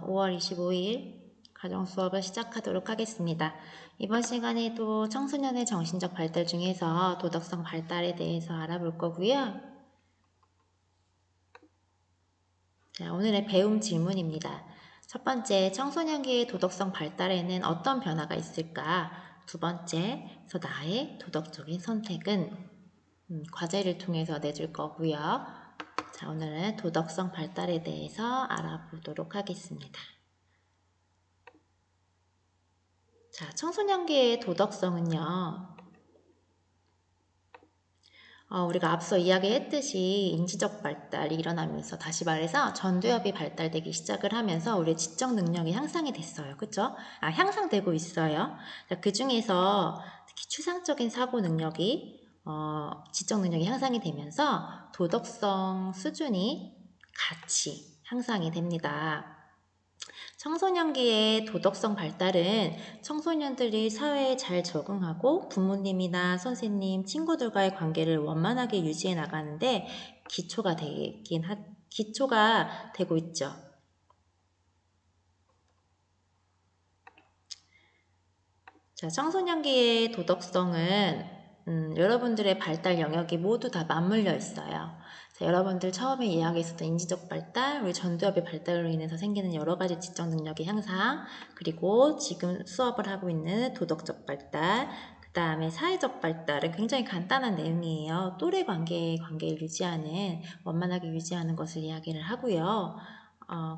5월 25일 가정 수업을 시작하도록 하겠습니다. 이번 시간에도 청소년의 정신적 발달 중에서 도덕성 발달에 대해서 알아볼 거고요. 자, 오늘의 배움 질문입니다. 첫 번째, 청소년기의 도덕성 발달에는 어떤 변화가 있을까? 두 번째, 나의 도덕적인 선택은 과제를 통해서 내줄 거고요. 자, 오늘은 도덕성 발달에 대해서 알아보도록 하겠습니다. 자, 청소년기의 도덕성은요, 우리가 앞서 이야기했듯이 인지적 발달이 일어나면서, 다시 말해서 전두엽이 발달되기 시작을 하면서 우리의 지적 능력이 향상이 됐어요. 그쵸? 향상되고 있어요. 그 중에서 특히 추상적인 사고 능력이, 지적 능력이 향상이 되면서 도덕성 수준이 같이 향상이 됩니다. 청소년기의 도덕성 발달은 청소년들이 사회에 잘 적응하고 부모님이나 선생님, 친구들과의 관계를 원만하게 유지해 나가는데 기초가 되고 있죠. 자, 청소년기의 도덕성은 여러분들의 발달 영역이 모두 다 맞물려 있어요. 자, 여러분들 처음에 이야기했었던 인지적 발달, 우리 전두엽의 발달로 인해서 생기는 여러 가지 지적 능력의 향상, 그리고 지금 수업을 하고 있는 도덕적 발달, 그 다음에 사회적 발달은 굉장히 간단한 내용이에요. 또래 관계를 원만하게 유지하는 것을 이야기를 하고요.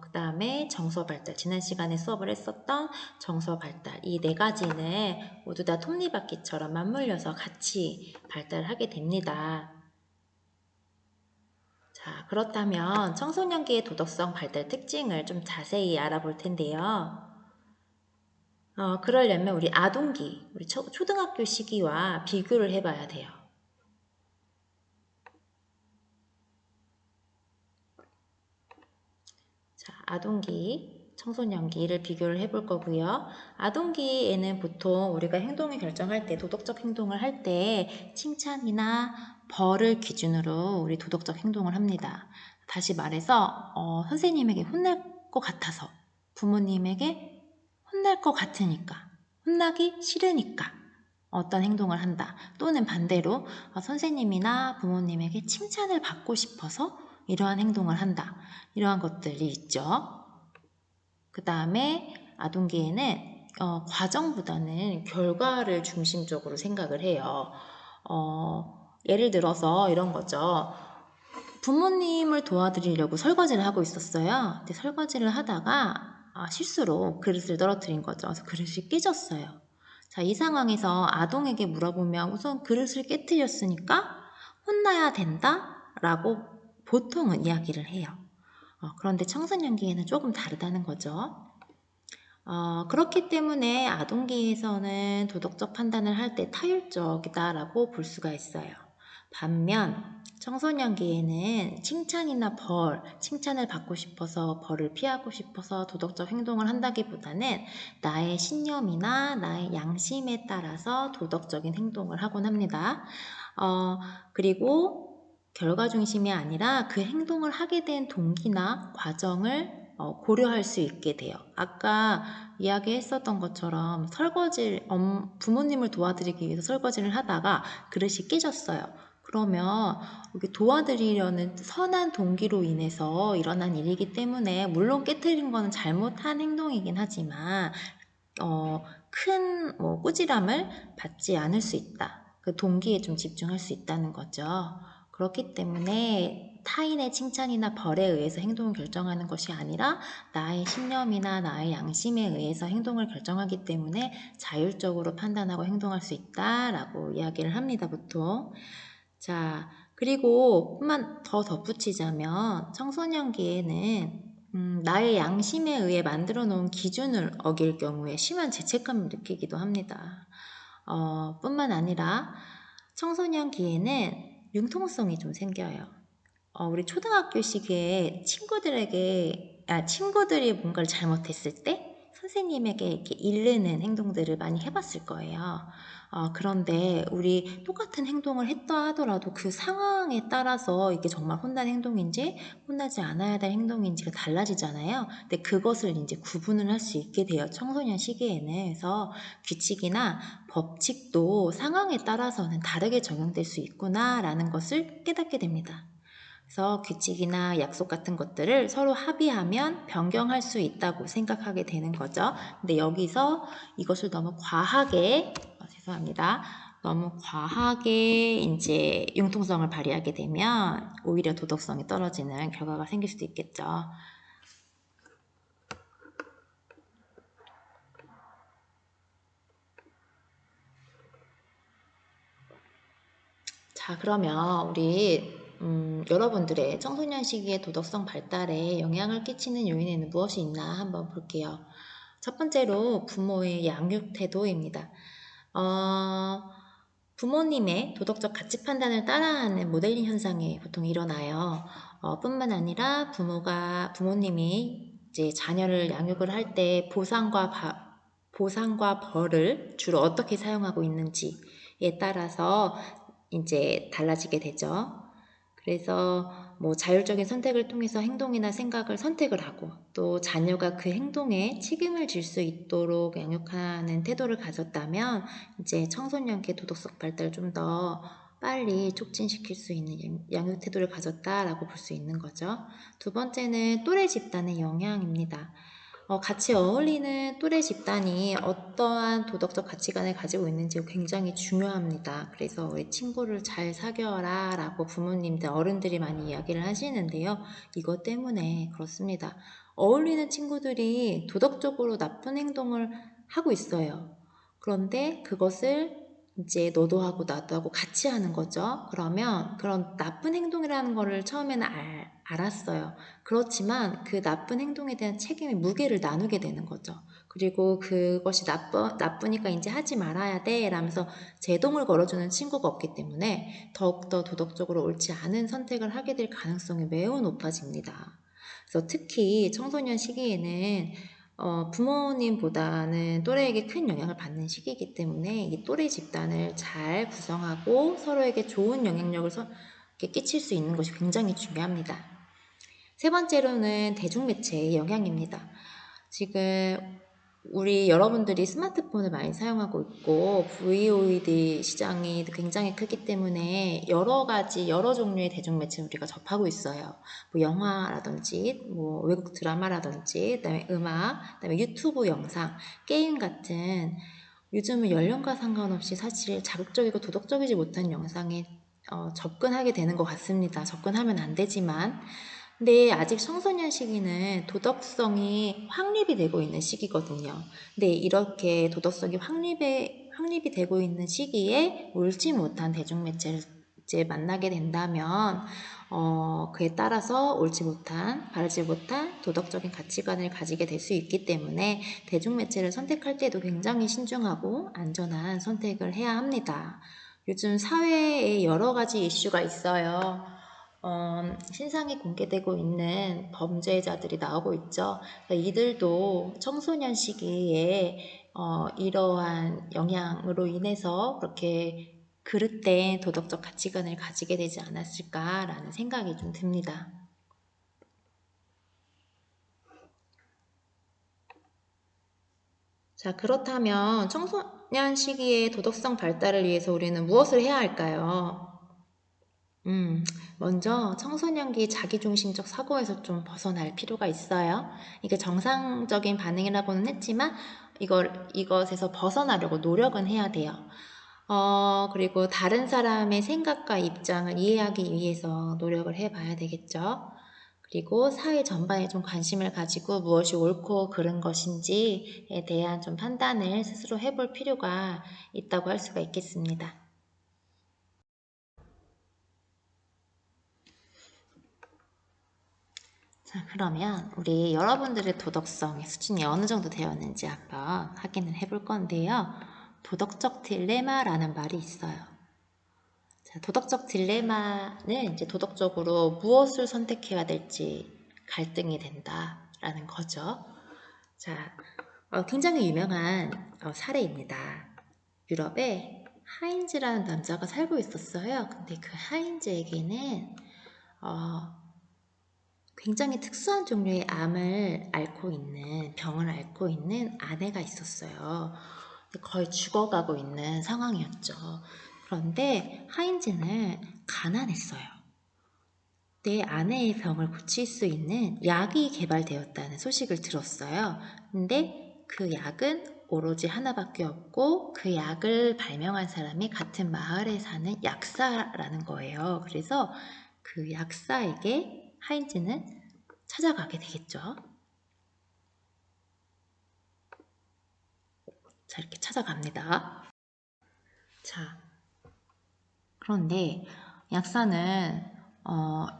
그 다음에 정서 발달, 지난 시간에 수업을 했었던 정서 발달, 이 네 가지는 모두 다 톱니바퀴처럼 맞물려서 같이 발달하게 됩니다. 자, 그렇다면 청소년기의 도덕성 발달 특징을 좀 자세히 알아볼 텐데요. 그러려면 우리 아동기, 우리 초등학교 시기와 비교를 해봐야 돼요. 자, 아동기, 청소년기를 비교를 해볼 거고요. 아동기에는 보통 우리가 행동을 결정할 때, 도덕적 행동을 할 때 칭찬이나 벌을 기준으로 우리 도덕적 행동을 합니다. 다시 말해서 선생님에게 혼날 것 같아서, 부모님에게 혼날 것 같으니까, 혼나기 싫으니까 어떤 행동을 한다. 또는 반대로 선생님이나 부모님에게 칭찬을 받고 싶어서 이러한 행동을 한다. 이러한 것들이 있죠. 그 다음에 아동기에는 과정보다는 결과를 중심적으로 생각을 해요. 예를 들어서 이런 거죠. 부모님을 도와드리려고 설거지를 하고 있었어요. 근데 설거지를 하다가 실수로 그릇을 떨어뜨린 거죠. 그래서 그릇이 깨졌어요. 자, 이 상황에서 아동에게 물어보면 우선 그릇을 깨뜨렸으니까 혼나야 된다? 라고 보통은 이야기를 해요. 그런데 청소년기에는 조금 다르다는 거죠. 그렇기 때문에 아동기에서는 도덕적 판단을 할 때 타율적이다라고 볼 수가 있어요. 반면 청소년기에는 칭찬을 받고 싶어서 벌을 피하고 싶어서 도덕적 행동을 한다기보다는 나의 신념이나 나의 양심에 따라서 도덕적인 행동을 하곤 합니다. 그리고 결과 중심이 아니라 그 행동을 하게 된 동기나 과정을 고려할 수 있게 돼요. 아까 이야기했었던 것처럼 부모님을 도와드리기 위해서 설거지를 하다가 그릇이 깨졌어요. 그러면 도와드리려는 선한 동기로 인해서 일어난 일이기 때문에 물론 깨트린 거는 잘못한 행동이긴 하지만 큰 꾸지람을 받지 않을 수 있다. 그 동기에 좀 집중할 수 있다는 거죠. 그렇기 때문에 타인의 칭찬이나 벌에 의해서 행동을 결정하는 것이 아니라 나의 신념이나 나의 양심에 의해서 행동을 결정하기 때문에 자율적으로 판단하고 행동할 수 있다라고 이야기를 합니다, 보통. 자, 그리고 더 덧붙이자면 청소년기에는 나의 양심에 의해 만들어 놓은 기준을 어길 경우에 심한 죄책감을 느끼기도 합니다. 뿐만 아니라 청소년기에는 융통성이 좀 생겨요. 우리 초등학교 시기에 친구들이 뭔가를 잘못했을 때 선생님에게 이렇게 이르는 행동들을 많이 해봤을 거예요. 그런데 우리 똑같은 행동을 했다 하더라도 그 상황에 따라서 이게 정말 혼난 행동인지 혼나지 않아야 될 행동인지가 달라지잖아요. 근데 그것을 이제 구분을 할 수 있게 돼요. 청소년 시기에는. 그래서 규칙이나 법칙도 상황에 따라서는 다르게 적용될 수 있구나라는 것을 깨닫게 됩니다. 그래서 규칙이나 약속 같은 것들을 서로 합의하면 변경할 수 있다고 생각하게 되는 거죠. 근데 여기서 이것을 너무 과하게, 죄송합니다. 너무 과하게 이제 융통성을 발휘하게 되면 오히려 도덕성이 떨어지는 결과가 생길 수도 있겠죠. 자, 그러면 우리 여러분들의 청소년 시기의 도덕성 발달에 영향을 끼치는 요인에는 무엇이 있나 한번 볼게요. 첫 번째로 부모의 양육 태도입니다. 부모님의 도덕적 가치 판단을 따라하는 모델링 현상이 보통 일어나요. 뿐만 아니라 부모님이 이제 자녀를 양육을 할 때 보상과 벌을 주로 어떻게 사용하고 있는지에 따라서 이제 달라지게 되죠. 그래서 뭐 자율적인 선택을 통해서 행동이나 생각을 선택을 하고 또 자녀가 그 행동에 책임을 질 수 있도록 양육하는 태도를 가졌다면 이제 청소년기 도덕성 발달을 좀 더 빨리 촉진시킬 수 있는 양육 태도를 가졌다라고 볼 수 있는 거죠. 두 번째는 또래 집단의 영향입니다. 같이 어울리는 또래 집단이 어떠한 도덕적 가치관을 가지고 있는지 굉장히 중요합니다. 그래서 우리 친구를 잘 사귀어라 라고 부모님들, 어른들이 많이 이야기를 하시는데요. 이것 때문에 그렇습니다. 어울리는 친구들이 도덕적으로 나쁜 행동을 하고 있어요. 그런데 그것을 이제 너도 하고 나도 하고 같이 하는 거죠. 그러면 그런 나쁜 행동이라는 거를 처음에는 알았어요. 그렇지만 그 나쁜 행동에 대한 책임의 무게를 나누게 되는 거죠. 그리고 그것이 나쁘니까 이제 하지 말아야 돼 라면서 제동을 걸어주는 친구가 없기 때문에 더욱더 도덕적으로 옳지 않은 선택을 하게 될 가능성이 매우 높아집니다. 그래서 특히 청소년 시기에는 부모님보다는 또래에게 큰 영향을 받는 시기이기 때문에 이 또래 집단을 잘 구성하고 서로에게 좋은 영향력을 끼칠 수 있는 것이 굉장히 중요합니다. 세 번째로는 대중매체의 영향입니다. 지금 우리 여러분들이 스마트폰을 많이 사용하고 있고 VOD 시장이 굉장히 크기 때문에 여러 종류의 대중매체를 우리가 접하고 있어요. 뭐 영화라든지 뭐 외국 드라마라든지 그다음에 음악, 그다음에 유튜브 영상, 게임 같은 요즘은 연령과 상관없이 사실 자극적이고 도덕적이지 못한 영상에 접근하게 되는 것 같습니다. 접근하면 안 되지만 근데 아직 청소년 시기는 도덕성이 확립이 되고 있는 시기거든요. 근데 이렇게 도덕성이 확립이 되고 있는 시기에 옳지 못한 대중매체를 이제 만나게 된다면 그에 따라서 바르지 못한 도덕적인 가치관을 가지게 될 수 있기 때문에 대중매체를 선택할 때도 굉장히 신중하고 안전한 선택을 해야 합니다. 요즘 사회에 여러 가지 이슈가 있어요. 신상이 공개되고 있는 범죄자들이 나오고 있죠. 그러니까 이들도 청소년 시기에 이러한 영향으로 인해서 그렇게 그릇된 도덕적 가치관을 가지게 되지 않았을까라는 생각이 좀 듭니다. 자, 그렇다면 청소년 시기의 도덕성 발달을 위해서 우리는 무엇을 해야 할까요? 먼저 청소년기 자기중심적 사고에서 좀 벗어날 필요가 있어요. 이게 정상적인 반응이라고는 했지만 이것에서 벗어나려고 노력은 해야 돼요. 그리고 다른 사람의 생각과 입장을 이해하기 위해서 노력을 해봐야 되겠죠. 그리고 사회 전반에 좀 관심을 가지고 무엇이 옳고 그른 것인지에 대한 좀 판단을 스스로 해볼 필요가 있다고 할 수가 있겠습니다. 자, 그러면 우리 여러분들의 도덕성의 수준이 어느 정도 되었는지 한번 확인을 해볼 건데요. 도덕적 딜레마라는 말이 있어요. 자, 도덕적 딜레마는 이제 도덕적으로 무엇을 선택해야 될지 갈등이 된다라는 거죠. 자, 굉장히 유명한 사례입니다. 유럽에 하인즈라는 남자가 살고 있었어요. 근데 그 하인즈에게는 굉장히 특수한 종류의 암을 앓고 있는, 병을 앓고 있는 아내가 있었어요. 거의 죽어가고 있는 상황이었죠. 그런데 하인즈는 가난했어요. 내 아내의 병을 고칠 수 있는 약이 개발되었다는 소식을 들었어요. 근데 그 약은 오로지 하나밖에 없고 그 약을 발명한 사람이 같은 마을에 사는 약사라는 거예요. 그래서 그 약사에게 하인즈는 찾아가게 되겠죠. 자, 이렇게 찾아갑니다. 자, 그런데 약사는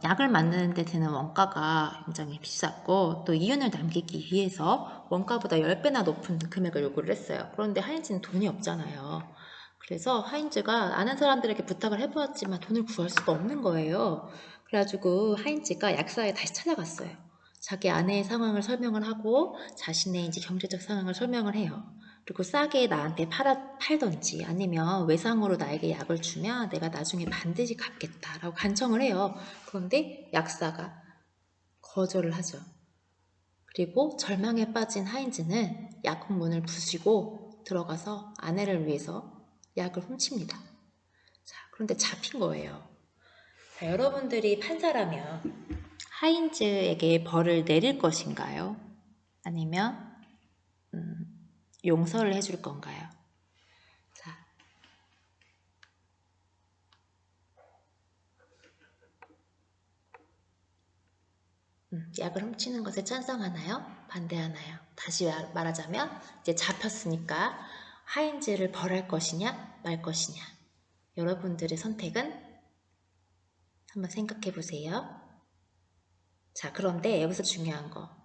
약을 만드는 데 드는 원가가 굉장히 비쌌고 또 이윤을 남기기 위해서 원가보다 10배나 높은 금액을 요구를 했어요. 그런데 하인즈는 돈이 없잖아요. 그래서 하인즈가 아는 사람들에게 부탁을 해보았지만 돈을 구할 수가 없는 거예요. 그래가지고 하인즈가 약사에 다시 찾아갔어요. 자기 아내의 상황을 설명을 하고 자신의 이제 경제적 상황을 설명을 해요. 그리고 싸게 나한테 팔던지 아니면 외상으로 나에게 약을 주면 내가 나중에 반드시 갚겠다라고 간청을 해요. 그런데 약사가 거절을 하죠. 그리고 절망에 빠진 하인즈는 약국 문을 부수고 들어가서 아내를 위해서 약을 훔칩니다. 자, 그런데 잡힌 거예요. 자, 여러분들이 판사라면 하인즈에게 벌을 내릴 것인가요? 아니면 용서를 해줄 건가요? 자, 약을 훔치는 것에 찬성하나요? 반대하나요? 다시 말하자면 이제 잡혔으니까 하인즈를 벌할 것이냐 말 것이냐 여러분들의 선택은 한번 생각해 보세요. 자, 그런데 여기서 중요한 거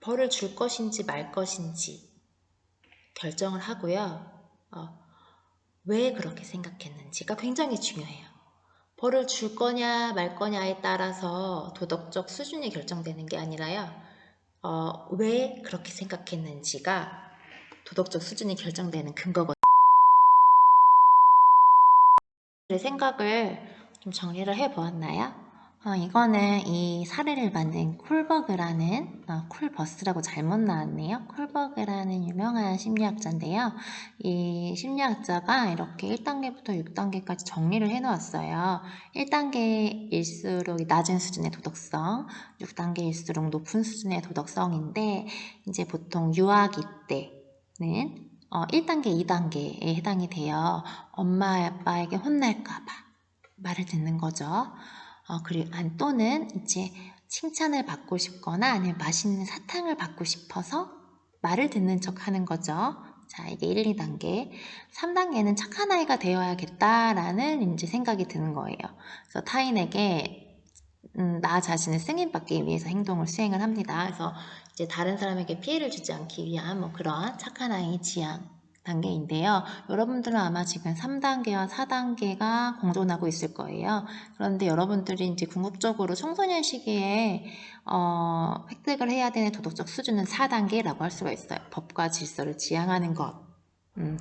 벌을 줄 것인지 말 것인지 결정을 하고요. 왜 그렇게 생각했는지가 굉장히 중요해요. 벌을 줄 거냐 말 거냐에 따라서 도덕적 수준이 결정되는 게 아니라요. 왜 그렇게 생각했는지가 도덕적 수준이 결정되는 근거거든요. 생각을 좀 정리를 해보았나요? 이거는 이 사례를 만든 콜버그라는 콜버스라고 잘못 나왔네요. 콜버그라는 유명한 심리학자인데요. 이 심리학자가 이렇게 1단계부터 6단계까지 정리를 해놓았어요. 1단계일수록 낮은 수준의 도덕성, 6단계일수록 높은 수준의 도덕성인데 이제 보통 유아기 때는 1단계, 2단계에 해당이 돼요. 엄마, 아빠에게 혼날까봐 말을 듣는 거죠. 그리고 또는 이제 칭찬을 받고 싶거나 아니면 맛있는 사탕을 받고 싶어서 말을 듣는 척 하는 거죠. 자, 이게 1, 2단계. 3단계는 착한 아이가 되어야겠다라는 이제 생각이 드는 거예요. 그래서 타인에게 나 자신을 승인받기 위해서 행동을 수행을 합니다. 그래서 이제 다른 사람에게 피해를 주지 않기 위한 뭐 그런 착한 아이 지향 단계인데요. 여러분들은 아마 지금 3단계와 4단계가 공존하고 있을 거예요. 그런데 여러분들이 이제 궁극적으로 청소년 시기에 획득을 해야 되는 도덕적 수준은 4단계라고 할 수가 있어요. 법과 질서를 지향하는 것.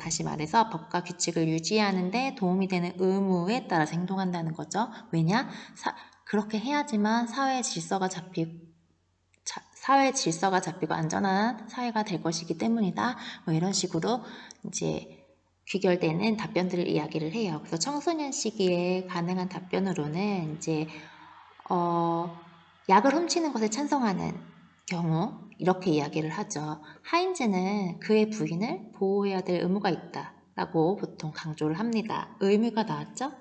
다시 말해서 법과 규칙을 유지하는데 도움이 되는 의무에 따라서 행동한다는 거죠. 왜냐? 그렇게 해야지만 사회 질서가 잡히고 안전한 사회가 될 것이기 때문이다. 뭐 이런 식으로 이제 귀결되는 답변들을 이야기를 해요. 그래서 청소년 시기에 가능한 답변으로는 이제 약을 훔치는 것에 찬성하는 경우 이렇게 이야기를 하죠. 하인즈는 그의 부인을 보호해야 될 의무가 있다 라고 보통 강조를 합니다. 의무가 나왔죠?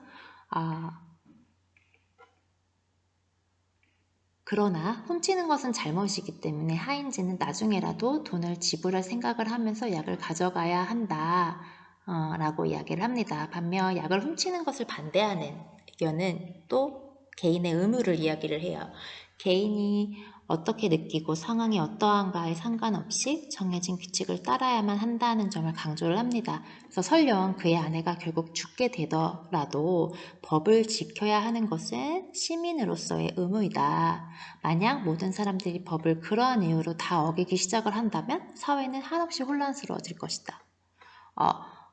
그러나 훔치는 것은 잘못이기 때문에 하인즈는 나중에라도 돈을 지불할 생각을 하면서 약을 가져가야 한다 라고 이야기를 합니다. 반면 약을 훔치는 것을 반대하는 의견은 또 개인의 의무를 이야기를 해요. 개인이 어떻게 느끼고 상황이 어떠한가에 상관없이 정해진 규칙을 따라야만 한다는 점을 강조를 합니다. 그래서 설령 그의 아내가 결국 죽게 되더라도 법을 지켜야 하는 것은 시민으로서의 의무이다. 만약 모든 사람들이 법을 그러한 이유로 다 어기기 시작을 한다면 사회는 한없이 혼란스러워질 것이다.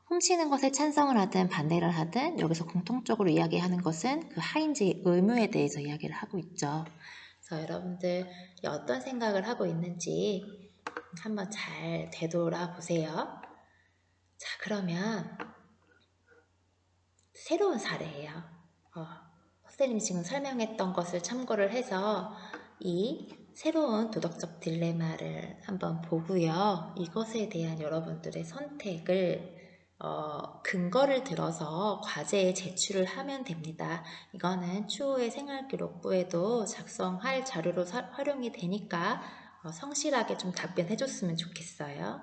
훔치는 것에 찬성을 하든 반대를 하든 여기서 공통적으로 이야기하는 것은 그 하인즈의 의무에 대해서 이야기를 하고 있죠. 그래서 여러분들이 어떤 생각을 하고 있는지 한번 잘 되돌아보세요. 자, 그러면 새로운 사례예요. 선생님이 지금 설명했던 것을 참고를 해서 이 새로운 도덕적 딜레마를 한번 보고요. 이것에 대한 여러분들의 선택을 근거를 들어서 과제에 제출을 하면 됩니다. 이거는 추후에 생활기록부에도 작성할 자료로 활용이 되니까 성실하게 좀 답변해 줬으면 좋겠어요.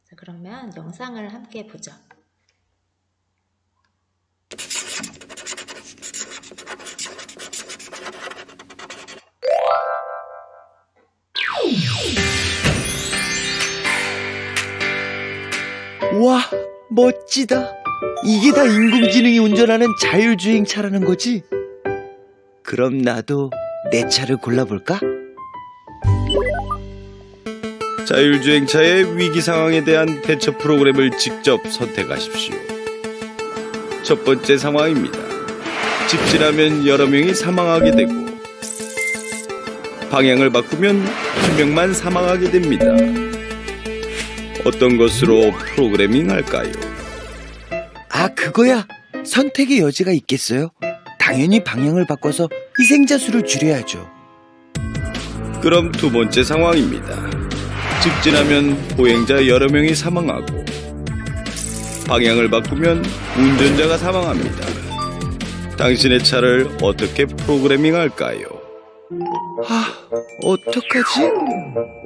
자, 그러면 영상을 함께 보죠. 와, 멋지다. 이게 다 인공지능이 운전하는 자율주행차라는 거지? 그럼 나도 내 차를 골라볼까? 자율주행차의 위기 상황에 대한 대처 프로그램을 직접 선택하십시오. 첫 번째 상황입니다. 직진하면 여러 명이 사망하게 되고 방향을 바꾸면 한 명만 사망하게 됩니다. 어떤 것으로 프로그래밍 할까요? 아, 그거야. 선택의 여지가 있겠어요? 당연히 방향을 바꿔서 희생자 수를 줄여야죠. 그럼 두 번째 상황입니다. 직진하면 보행자 여러 명이 사망하고 방향을 바꾸면 운전자가 사망합니다. 당신의 차를 어떻게 프로그래밍 할까요? 어떡하지?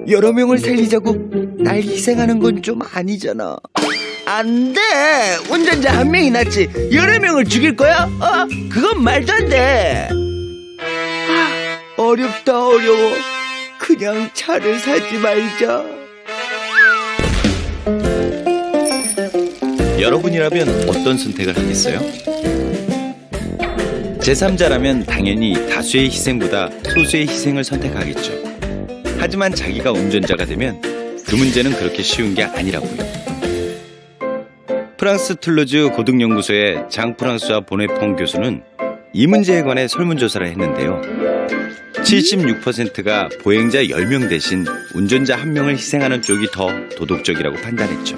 여러 명을 살리자고 날 희생하는 건 좀 아니잖아. 안 돼! 운전자 한 명이 낫지. 여러 명을 죽일 거야? 그건 말도 안 돼. 어렵다, 어려워. 그냥 차를 사지 말자. 여러분이라면 어떤 선택을 하겠어요? 제3자라면 당연히 다수의 희생보다 소수의 희생을 선택하겠죠. 하지만 자기가 운전자가 되면 그 문제는 그렇게 쉬운 게 아니라고요. 프랑스 툴루즈 고등연구소의 장 프랑스와 보네퐁 교수는 이 문제에 관해 설문조사를 했는데요. 76%가 보행자 10명 대신 운전자 1명을 희생하는 쪽이 더 도덕적이라고 판단했죠.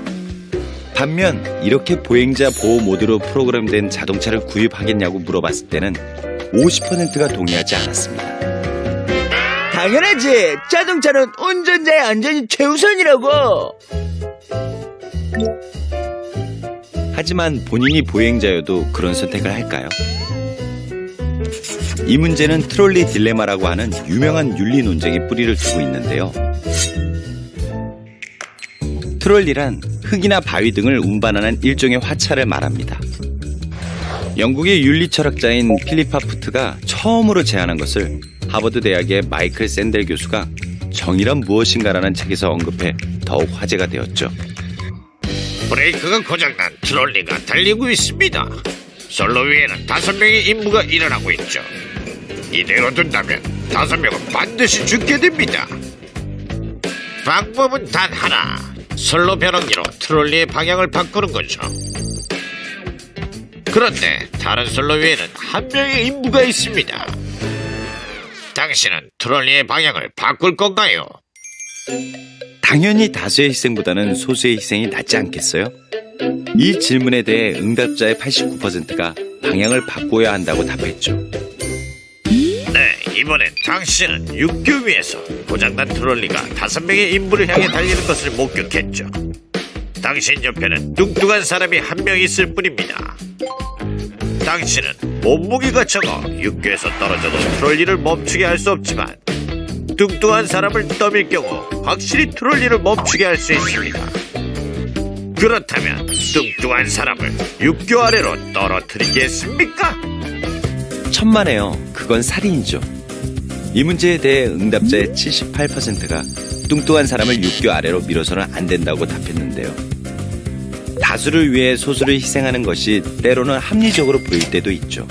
반면 이렇게 보행자 보호 모드로 프로그램된 자동차를 구입하겠냐고 물어봤을 때는 50%가 동의하지 않았습니다. 당연하지. 자동차는 운전자의 안전이 최우선이라고. 하지만 본인이 보행자여도 그런 선택을 할까요? 이 문제는 트롤리 딜레마라고 하는 유명한 윤리 논쟁의 뿌리를 두고 있는데요. 트롤리란 흙이나 바위 등을 운반하는 일종의 화차를 말합니다. 영국의 윤리 철학자인 필리파 푸트가 처음으로 제안한 것을 하버드 대학의 마이클 샌델 교수가 정의란 무엇인가라는 책에서 언급해 더욱 화제가 되었죠. 브레이크가 고장난 트롤리가 달리고 있습니다. 선로 위에는 5명의 임무가 일어나고 있죠. 이대로 둔다면 5명은 반드시 죽게 됩니다. 방법은 단 하나. 선로 변환기로 트롤리의 방향을 바꾸는 거죠. 그런데 다른 선로 위에는 1명의 임무가 있습니다. 당신은 트롤리의 방향을 바꿀 건가요? 당연히 다수의 희생보다는 소수의 희생이 낫지 않겠어요? 이 질문에 대해 응답자의 89%가 방향을 바꿔야 한다고 답했죠. 네, 이번엔 당신은 육교 위에서 고장난 트롤리가 5명의 인물을 향해 달리는 것을 목격했죠. 당신 옆에는 뚱뚱한 사람이 1명 있을 뿐입니다. 당신은 몸무게가 적어 육교에서 떨어져도 트롤리를 멈추게 할 수 없지만 뚱뚱한 사람을 떠밀 경우 확실히 트롤리를 멈추게 할 수 있습니다. 그렇다면 뚱뚱한 사람을 육교 아래로 떨어뜨리겠습니까? 천만에요. 그건 살인이죠. 이 문제에 대해 응답자의 78%가 뚱뚱한 사람을 육교 아래로 밀어서는 안 된다고 답했는데요. 다수를 위해 소수를 희생하는 것이 때로는 합리적으로 보일 때도 있죠.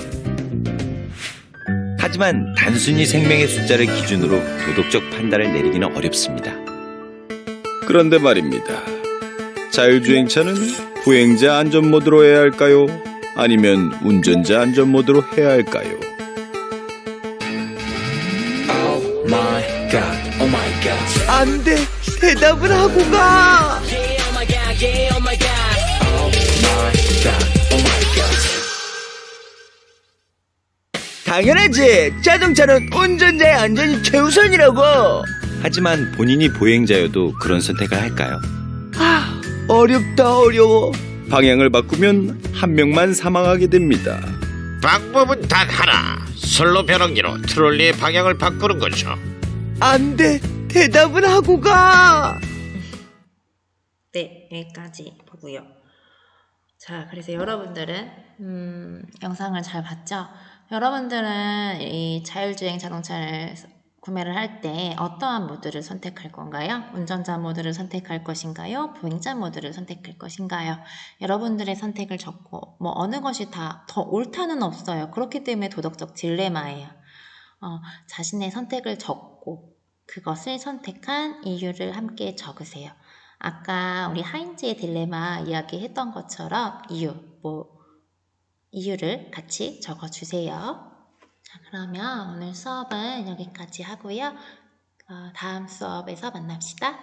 하지만 단순히 생명의 숫자를 기준으로 도덕적 판단을 내리기는 어렵습니다. 그런데 말입니다. 자율주행차는 보행자 안전 모드로 해야 할까요? 아니면 운전자 안전 모드로 해야 할까요? 안 돼. 대답을 하고 가. 당연하지. 자동차는 운전자의 안전이 최우선이라고. 하지만 본인이 보행자여도 그런 선택을 할까요? 어렵다, 어려워. 방향을 바꾸면 한 명만 사망하게 됩니다. 방법은 단 하나. 선로 벼랑기로 트롤리의 방향을 바꾸는 거죠. 안 돼. 대답을 하고 가. 네, 여기까지 보고요. 자, 그래서 여러분들은 영상을 잘 봤죠? 여러분들은 이 자율주행 자동차를 구매를 할 때 어떠한 모드를 선택할 건가요? 운전자 모드를 선택할 것인가요? 보행자 모드를 선택할 것인가요? 여러분들의 선택을 적고 뭐 어느 것이 다 더 옳다는 없어요. 그렇기 때문에 도덕적 딜레마예요. 자신의 선택을 적고 그것을 선택한 이유를 함께 적으세요. 아까 우리 하인즈의 딜레마 이야기했던 것처럼 이유를 같이 적어주세요. 자, 그러면 오늘 수업은 여기까지 하고요. 다음 수업에서 만납시다.